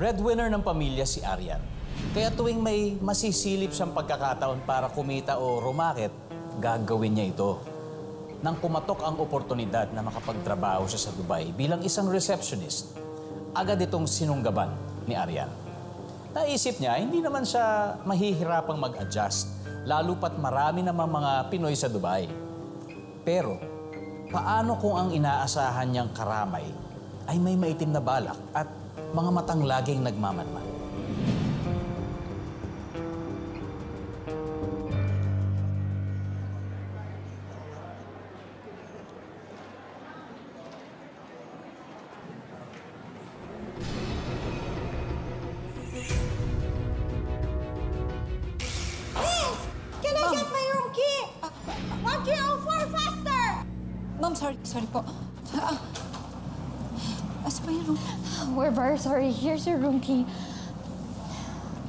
Breadwinner ng pamilya si Arian. Kaya tuwing may masisilip siyang pagkakataon para kumita o rumakit, gagawin niya ito. Nang pumatok ang oportunidad na makapagtrabaho siya sa Dubai bilang isang receptionist, agad itong sinunggaban ni Arian. Naisip niya, hindi naman siya mahihirapang mag-adjust, lalo pat marami namang mga Pinoy sa Dubai. Pero, paano kung ang inaasahan niyang karamay ay may maitim na balak at mga matang laging nagmamanman? Ma'am, sorry po. Asa ba yung room? We're very sorry. Here's your room key.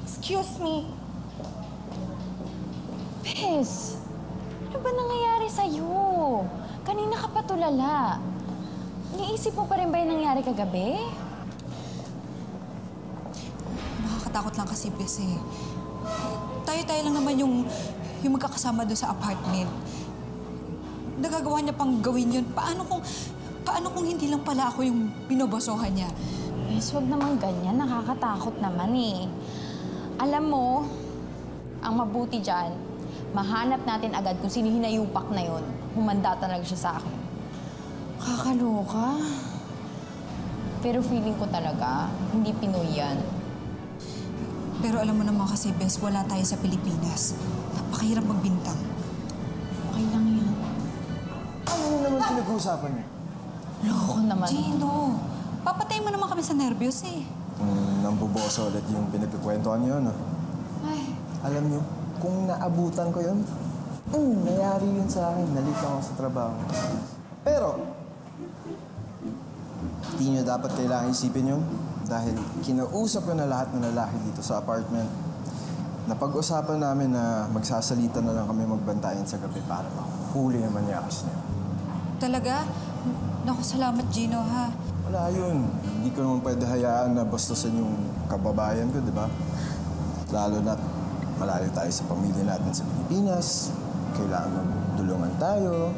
Excuse me. Bes, ano ba nangyayari sa'yo? Kanina ka pa tulala. Iniisip mo pa rin ba yung nangyari kagabi? Nakakatakot lang kasi, Bes, eh. Tayo-tayo lang naman yung magkakasama doon sa apartment. Nagagawa niya pang gawin yun. Paano kung hindi lang pala ako yung binobosohan niya? Bes, wag naman ganyan. Nakakatakot naman eh. Alam mo, ang mabuti dyan, mahanap natin agad kung sino hinayupak na yun. Humanda talaga siya sa akin. Kakaloka. Pero feeling ko talaga, hindi Pinoy yan. Pero alam mo naman kasi, Bes, wala tayo sa Pilipinas. Napakahirap magbintang. Okay lang yan. Ano naman pinag-uusapan niyo? Loko naman. Gino, papatay mo naman kami sa nervyos eh. Nambuboso ulit yung pinagkikwentuhan niyo, no? Ay. Alam niyo, kung naabutan ko yun, nangyari yun sa akin. Nalito ako sa trabaho. Pero, hindi niyo dapat kailangan isipin yun. Dahil kinausap ko na lahat ng lalaki dito sa apartment. Napag-usapan namin na magsasalita na lang kami magbantayan sa gabi para mahuli ang manyakis niya. Talaga? Naku, salamat, Gino, ha? Wala yun. Hindi ko naman pwede hayaan na bastusin yung kababayan ko, di ba? Lalo na't malayo tayo sa pamilya natin sa Pilipinas. Kailangan magdulungan tayo.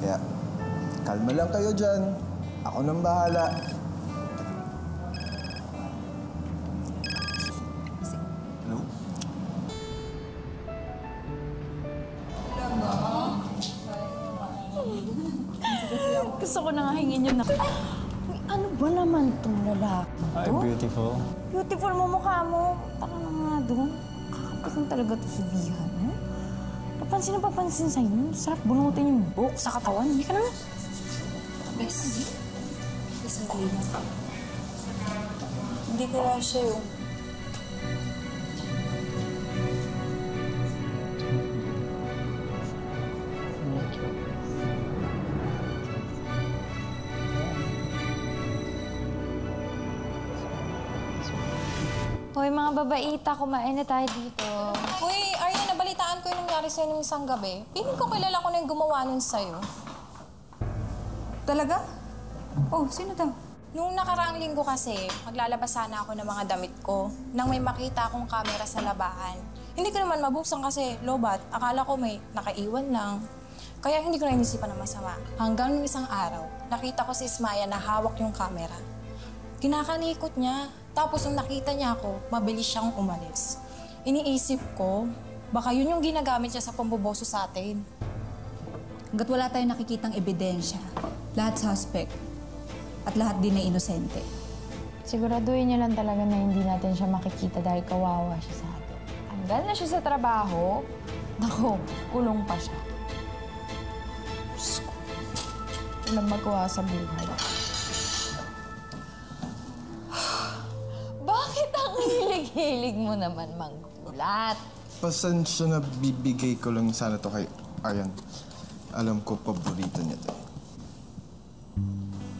Kaya, kalma lang kayo dyan. Ako nang bahala. Hello? Gusto ko na nga hingin yun na... Ay, ano ba naman itong lalaki to? Hi, beautiful. Beautiful mo mukha mo. Taka na nga doon. Kakapit talaga to si Vihan, eh? Papansin na papansin sa'yo. Sarap bunutin yung buhok sa katawan. Hindi ka na. Bes, sandali lang. Hindi ko lang siya yung... Hoy, mga babaita, kumain na tayo dito. Uy, Arya, nabalitaan ko yung nangyari sa'yo nung isang gabi. Piling ko kilala ko na yung gumawa nun sa'yo. Talaga? Oh, sino daw? Nung nakaraang linggo kasi, maglalabas sana ako ng mga damit ko nang may makita akong camera sa labahan. Hindi ko naman mabuksan kasi lobat. Akala ko may nakaiwan lang. Kaya hindi ko na inisipan ng masama. Hanggang nung isang araw, nakita ko si Ismaya na hawak yung camera. Kinakalikot niya. Tapos nung nakita niya ako, mabilis siyang umalis. Iniisip ko, baka yun yung ginagamit niya sa pamboboso sa atin. Hanggat wala tayong nakikitang ebidensya, lahat suspect at lahat din ay inosente. Siguraduhin niya lang talaga na hindi natin siya makikita dahil kawawa siya sa atin. Hanggang na siya sa trabaho, naku, kulong pa siya. Diyos ko, walang magawa sa buhay. Bakit ang hilig-hilig mo naman manggulat? Pasensya na bibigay ko lang sana to kay Arian. Alam ko, paborito niya to.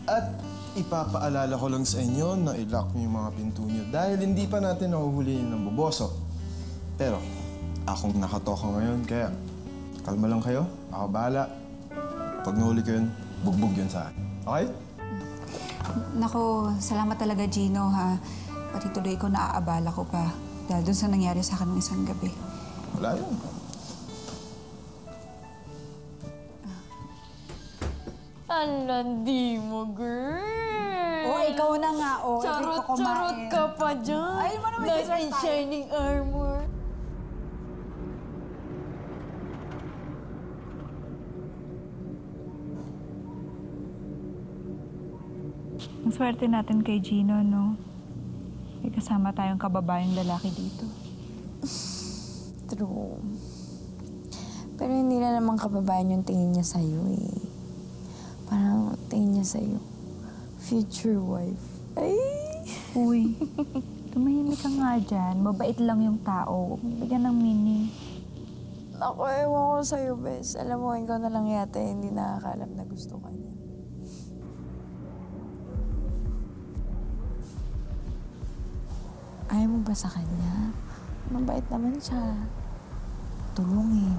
At ipapaalala ko lang sa inyo na i-lock niyo yung mga pinto niyo dahil hindi pa natin nahuhulihin ng boboso. Pero, akong nakatoka ngayon, kaya kalma lang kayo. Ako bahala. Pag nahuli ko yun, bugbog yun sa akin. Okay? Nako, salamat talaga, Gino, ha? Pati tuloy ko naaabala ko pa dahil dun sa nangyari sa akin ng isang gabi. Wala yun. Alandi mo, girl! Ikaw na nga, Charot-charot ka pa dyan! Ay, mo naman Knight deserve in tayo. shining armor. Ang swerte natin kay Gino, no? May kasama tayong kababayang lalaki dito. True. Pero hindi na naman kababayan yung tingin niya sa'yo eh. Parang tingin niya sa'yo, future wife. Ay! Uy, tumahimik ka nga dyan. Mabait lang yung tao. Huwag mo bigyan ng meaning. Ako, ewan ko sa'yo, bes. Alam mo, ikaw na lang yata hindi nakakalam na gusto ka niya. Ayaw mo ba sa kanya? Mabait naman siya. Tulungin.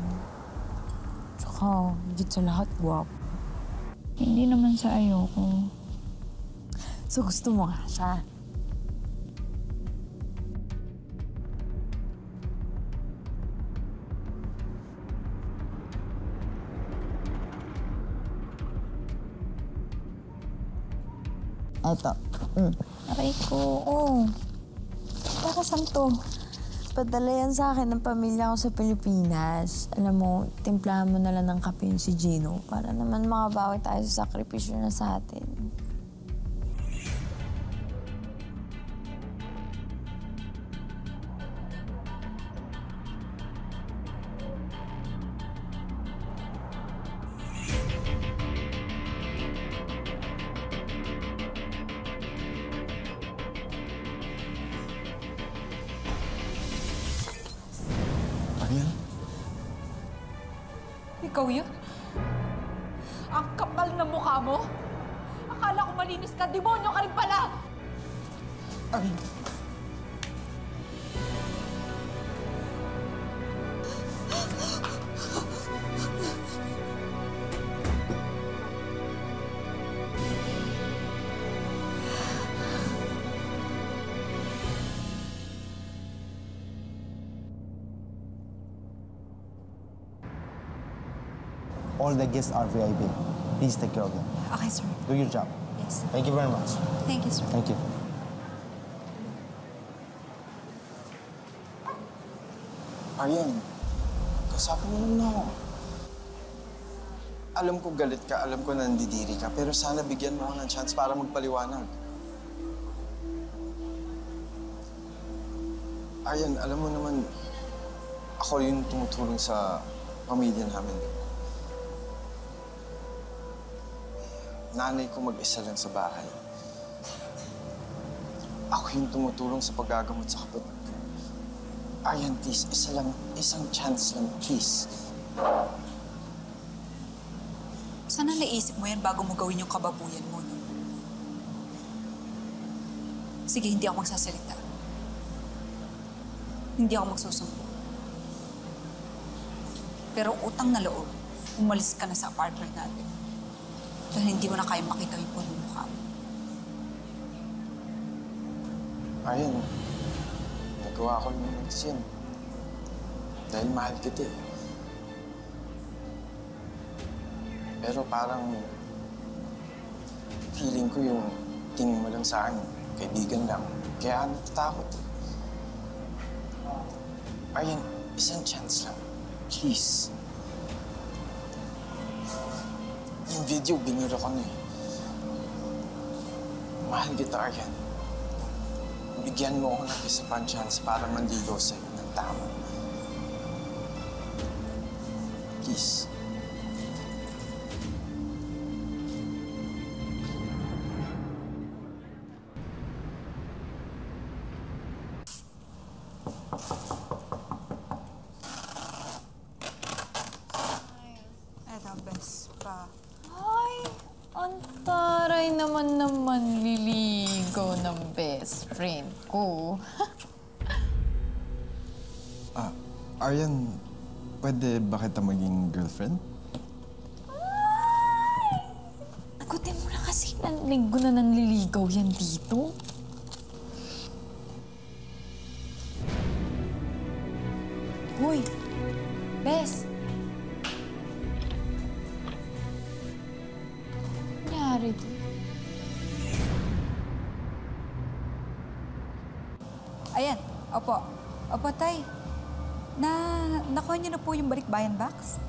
Tsaka, higit sa lahat, guwapo. Hindi naman sa ayoko. So, gusto mo nga siya? Eto. Aray ko. Para saan to? Padala yan sa akin ng pamilya ko sa Pilipinas. Alam mo, timplahan mo na lang ng kape yun si Gino para naman makabawi tayo sa sakripisyo na sa atin. Arian? Ikaw yun? Ang kapal na mukha mo? Akala ko malinis ka, demonyo ka rin pala! Arian? All the guests are VIP. Please take care of them. Okay, sir. Do your job. Yes. Thank you very much. Thank you, sir. Thank you. Arian, kasapin mo naman ako. Alam ko galit ka, alam ko nandidiri ka, pero sana bigyan mo ako ng chance para magpaliwanag. Arian, alam mo naman, ako yung tumutulong sa pamilya namin. Nanay ko mag-isa lang sa bahay. Ako yung tumutulong sa paggagamot sa kapatid ko. Arian, please, isang chance lang, please. Sana naisip mo yan bago mo gawin yung kababuyan mo, no? Sige, hindi ako magsasalita. Hindi ako magsusumpo. Pero utang na loob, umalis ka na sa apartment natin. Dahil hindi mo na kaya makita yung punong mukha mo. Arian, nagawa ko yung medicine. Dahil mahal kita eh. Pero parang feeling ko yung tingin mo lang sa akin, kaibigan lang. Kaya natatakot eh. Arian, isang chance lang. Please. Yung video, binura ko na eh. Mahal kita, Arian. Bigyan mo ako ng isa pang chance para manligaw sa'yo ng tama. Please. Eto, best pa. Ay, ang taray naman liligaw ng best friend ko. Arian, pwede ba kita maging girlfriend? Agutin mo na kasi, linggo na nanliligaw yan dito. dito. Ayan, opo. Opo, Tay. Nakuha niyo na po yung balikbayan box?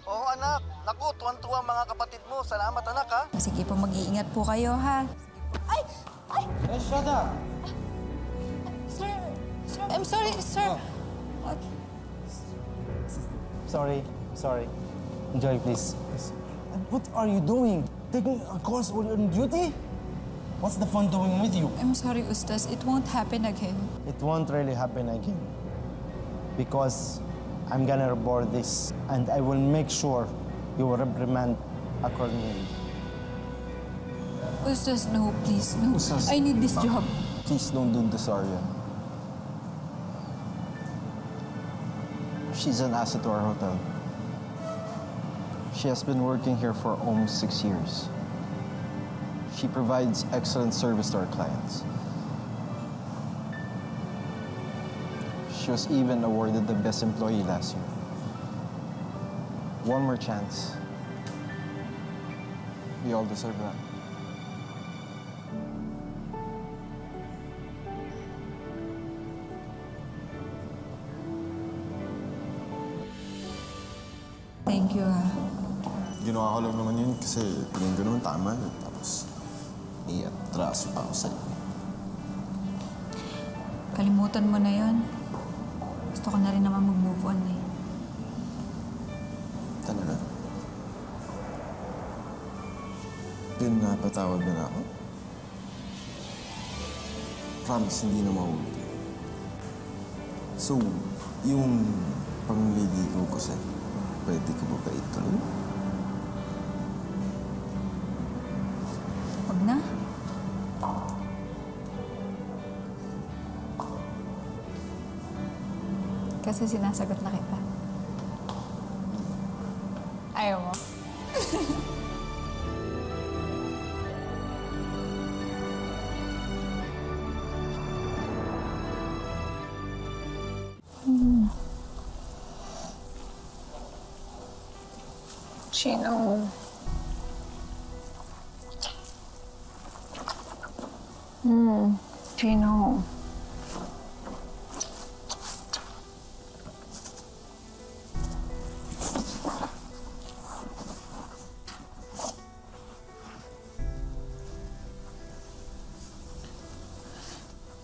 Oo, anak. Naku, tuwan-tuwa ang mga kapatid mo. Salamat, anak, ha? Sige po, mag-iingat po kayo, ha? Ay! Ay! Hey, shut up! Sir, I'm sorry, sir. Sorry. Enjoy, please. What are you doing? Taking a course while you're on duty? What's the fun doing with you? I'm sorry, Ustaz. It won't happen again. It won't really happen again. Because I'm gonna report this and I will make sure you will reprimand accordingly. Ustaz, no, please, no. Ustaz. I need this job. Please don't do this, Aryan. She's an asset to our hotel. She has been working here for almost 6 years. She provides excellent service to our clients. She was even awarded the best employee last year. One more chance. We all deserve that. Thank you, ha. Ginawa ko lang naman yun kasi tingin ko naman tama. Tapos, i-atraso pa ako sa'yo. Kalimutan mo na yon. Gusto ko na rin naman mag-move on, eh. Talaga? Pinapatawad mo na ako? Promise, hindi na maulit. So, yung pangliligaw ko sa'yo, pwede ko ba ituloy? Huwag na. Kasi sinasagot na kita. Ayaw mo? Chino. Chino.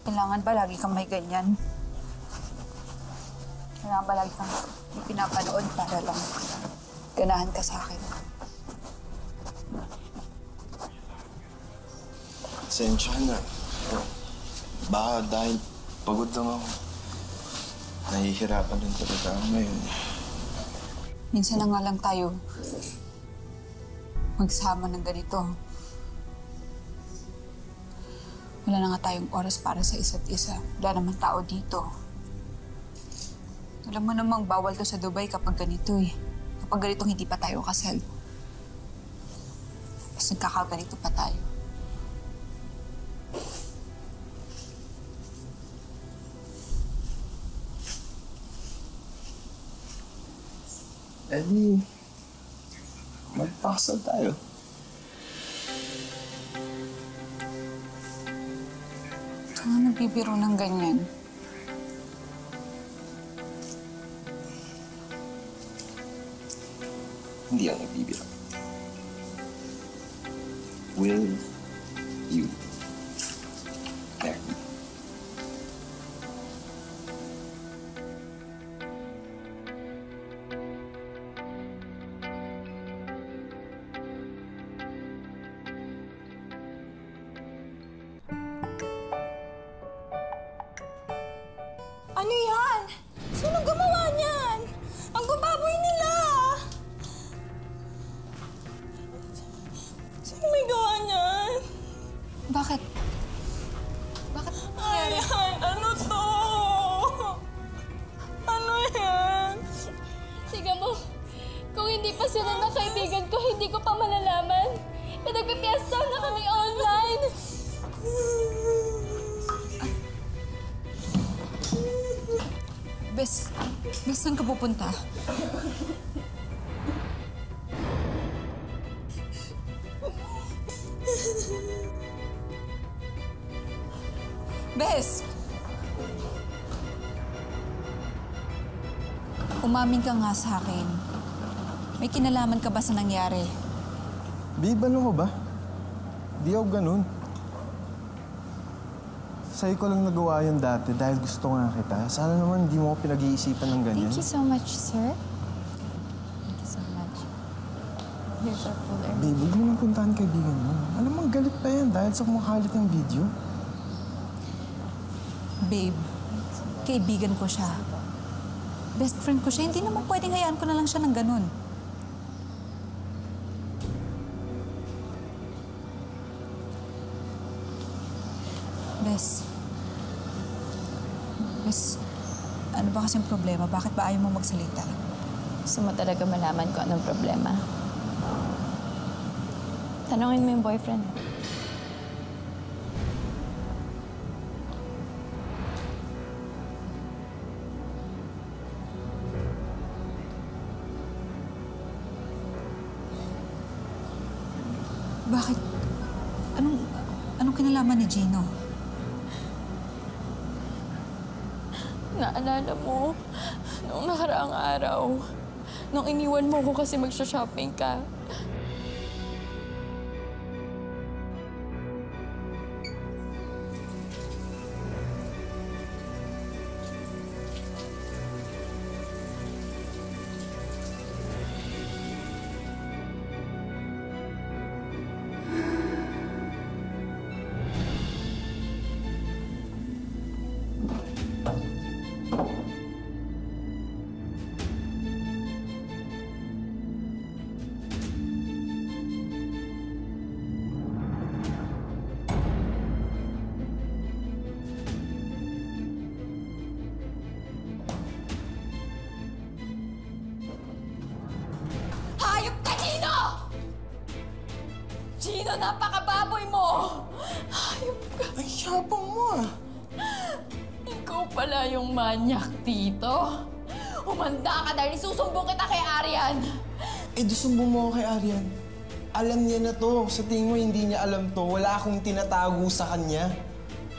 Kailangan ba lagi kang may ganyan? Kailangan ba lagi kang may pinapanood para lang ganahan ka sa akin? Pasensya na. Baka dahil pagod lang ako. Nahihirapan din talaga ako ngayon. Minsan na nga lang tayo magsama ng ganito. Wala na nga tayong oras para sa isa't isa. Wala naman tao dito. Alam mo namang bawal to sa Dubai kapag ganito eh. Kapag ganitong hindi pa tayo kasal. Tapos nagkakaganito pa tayo. Eddie, magpakasal tayo. Saan nagbibiro ng ganyan? Hindi ako nagbibiro. Will you marry me? Ano yan? Sino gumawa niyan? Ang bababoy nila! Sino may gawa niyan? Bakit? Bakit nangyari? Ayan, ano to? Ano yan? Sige mo, kung hindi pa sila na kaibigan ko, hindi ko pa malalaman. Pinagpipiesta na kami online. Bes, saan ka pupunta? Bes! Umamin ka nga sa akin. May kinalaman ka ba sa nangyari? Babe, ano ka ba? Di ako ganun. Sa'yo ko lang nagawa yan dati dahil gusto nga kita. Sana naman hindi mo ako pinag-iisipan ng ganyan. Thank you so much, sir. Thank you so much. Here's our cooler. Babe, huwag mo nang puntahan kaibigan mo. Alam mo, galit pa yan dahil sa kumakalit ng video. Babe, kaibigan ko siya. Best friend ko siya. Hindi naman pwedeng hayaan ko na lang siya ng ganun. Bes, ano ba kasing problema? Bakit ba ayaw mo magsalita? Gusto mo talaga malaman ko anong problema? Tanungin mo yung boyfriend. Bakit? Anong kinalaman ni Gino? Naalala mo, noong nakaraang araw, nung iniwan mo ko kasi magsha-shopping ka, Gino, napakababoy mo! Hayop ka! Ay, yabang mo ah! Ikaw pala yung manyak dito. Humanda ka dahil isusumbong kita kay Arian. Eh, susumbong mo ako kay Arian. Alam niya na to. Sa tingin mo, hindi niya alam to. Wala akong tinatago sa kanya.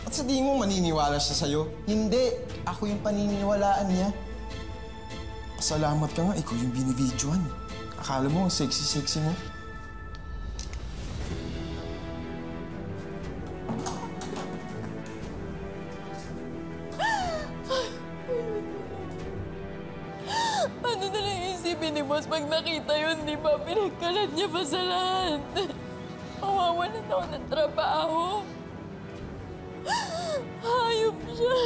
At sa tingin mo, maniniwala siya sa'yo? Hindi. Ako yung paniniwalaan niya. Salamat ka nga. Ikaw yung binibidyoan. Akala mo, ang sexy-sexy mo. Ano na lang isipin ni Boss pag nakita yun, di ba? Pinagkalat niya pa sa lahat. Mawawalan ako ng trabaho. Hayop siya.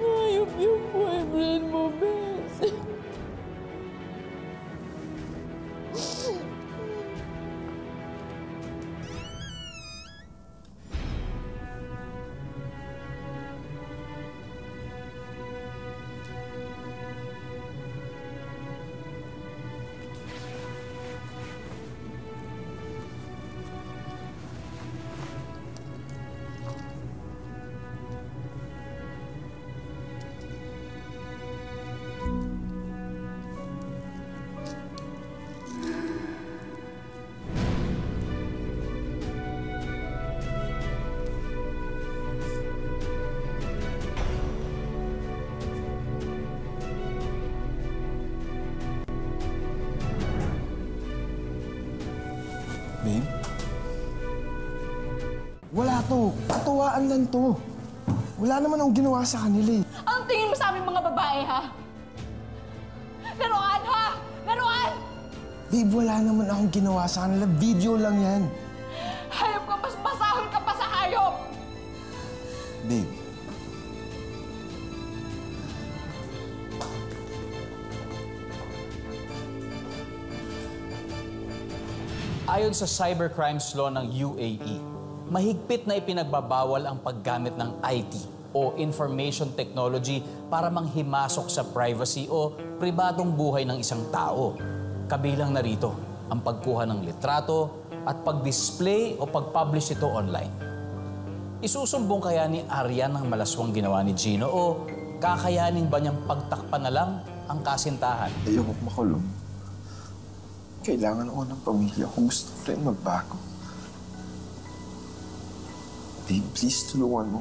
Hayop yung boyfriend mo, Bes. Babe? Wala to. Katuwaan lang to. Wala naman akong ginawa sa kanila eh. Ang tingin mo sa aming mga babae, ha? Laruan, ha? Laruan! Babe, wala naman akong ginawa sa kanila. Video lang yan. Hayop ka, mas masahol ka pa sa hayop! Babe. Ayon sa cybercrimes law ng UAE, mahigpit na ipinagbabawal ang paggamit ng IT o information technology para manghimasok sa privacy o pribadong buhay ng isang tao. Kabilang na rito ang pagkuha ng litrato at pag-display o pag-publish ito online. Isusumbong kaya ni Arian ang malaswang ginawa ni Gino o kakayanin ba niyang pagtakpan na lang ang kasintahan. Ayoko makulong. Kailangan ako ng pamilya ko. Gusto ko rin magbago. Babe, please tulungan mo.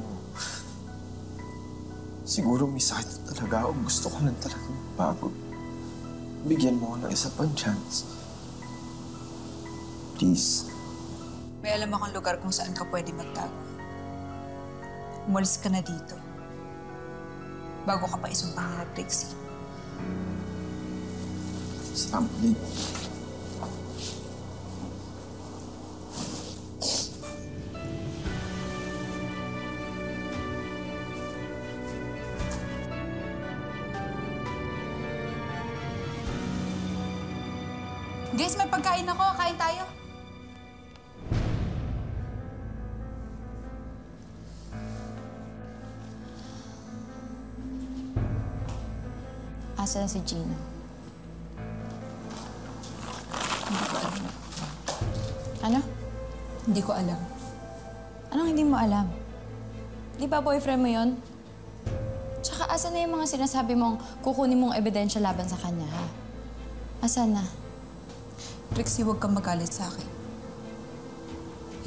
Siguro may sakit na talaga ako. Gusto ko lang talaga magbago. Bigyan mo ako ng isa pang chance. Please. May alam akong lugar kung saan ka pwede magtago. Umalis ka na dito. Bago ka pa isumpang nila, Trixie. Salamat din. Guys, may pagkain ako. Kain tayo. Asa na si Gino? Hindi ko alam. Ano? Hindi ko alam. Anong hindi mo alam? Di ba boyfriend mo yon? Tsaka asa na yung mga sinasabi mong kukunin mong ebidensya laban sa kanya, ha? Asa na? Trixie, huwag kang magalit sa akin.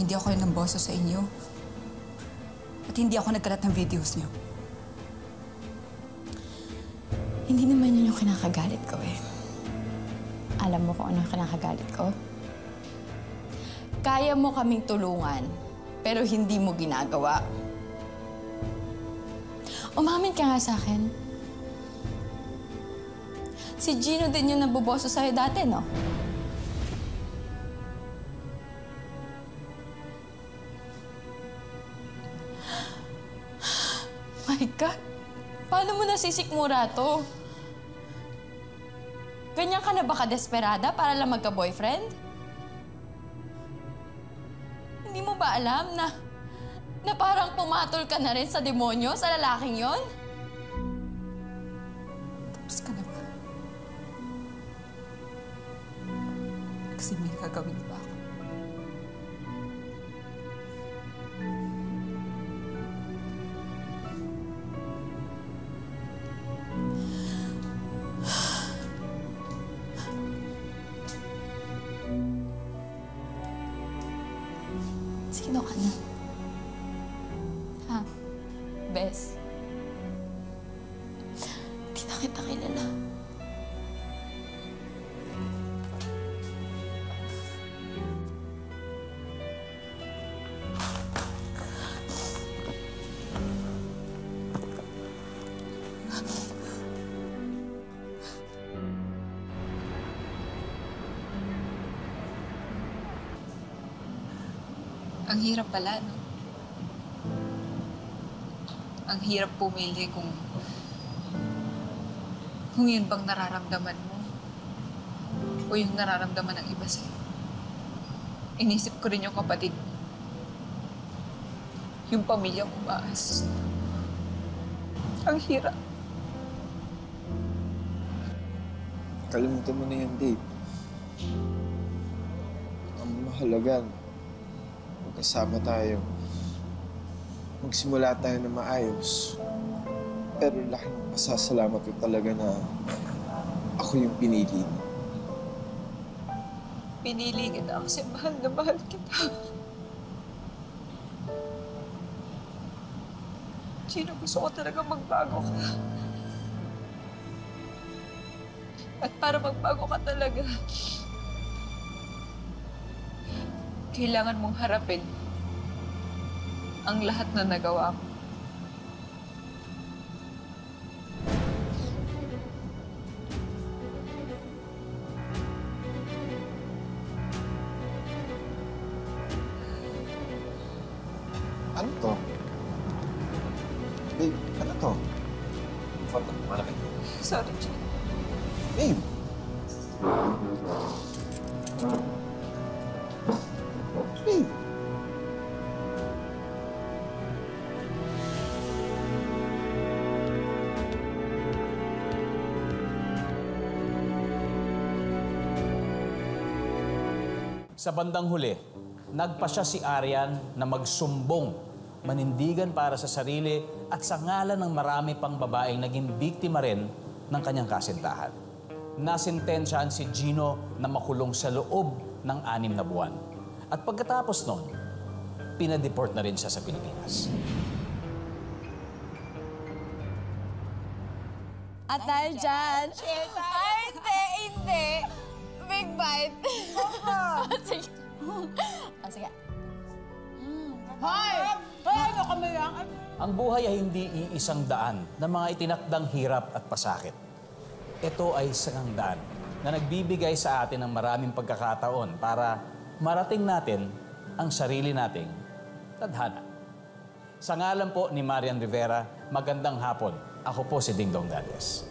Hindi ako yung namboso sa inyo. At hindi ako nagkalat ng videos niyo. Hindi naman yun yung kinakagalit ko eh. Alam mo kung ano yung kinakagalit ko? Kaya mo kaming tulungan, pero hindi mo ginagawa. Umamin ka nga sa akin. Si Gino din yung nabuboso sa'yo dati, no? My God! Paano mo nasisikmura to? Ganyan ka na ba ka-desperada para lang magka-boyfriend? Hindi mo ba alam na parang pumatol ka na rin sa demonyo, sa lalaking yon? Tapos ka na ba? Kasi may gagawin ba ako? Sino ka na? Ha? Bes? Di na kita kilala. Ang hirap pala, no? Ang hirap pumili kung yun bang nararamdaman mo o yung nararamdaman ng iba sa'yo. Inisip ko rin yung kapatid mo. Yung pamilya ko maas. Ang hirap. Kalimutan mo na yan, Dave. Ang mahalaga, magkasama tayo. Magsimula tayo na maayos. Pero laking pasasalamat ko talaga na ako yung pinili mo. Pinili kita kasi mahal na mahal kita. Gino, gusto ko talaga magbago ka. At para magbago ka talaga, kailangan mong harapin ang lahat na nagawa ko. Ano to? Babe, ano to? Photo, malaki. Sorry, Gino. Babe! Babe! Sa bandang huli, nagpasya si Arian na magsumbong, manindigan para sa sarili at sa ngalan ng marami pang babaeng naging biktima rin ng kanyang kasintahan. Nasintensyahan si Gino na makulong sa loob ng 6 na buwan. At pagkatapos nun, pinadeport na rin siya sa Pilipinas. At dahil dyan... Ay, hindi. Big bite. Sige. Sige. Hoy! Ano kami yan? Ang buhay ay hindi iisang daan ng mga itinakdang hirap at pasakit. Ito ay isang daan na nagbibigay sa atin ng maraming pagkakataon para marating natin ang sarili nating tadhana. Sa ngalan po ni Marian Rivera, magandang hapon. Ako po si Dingdong Gales.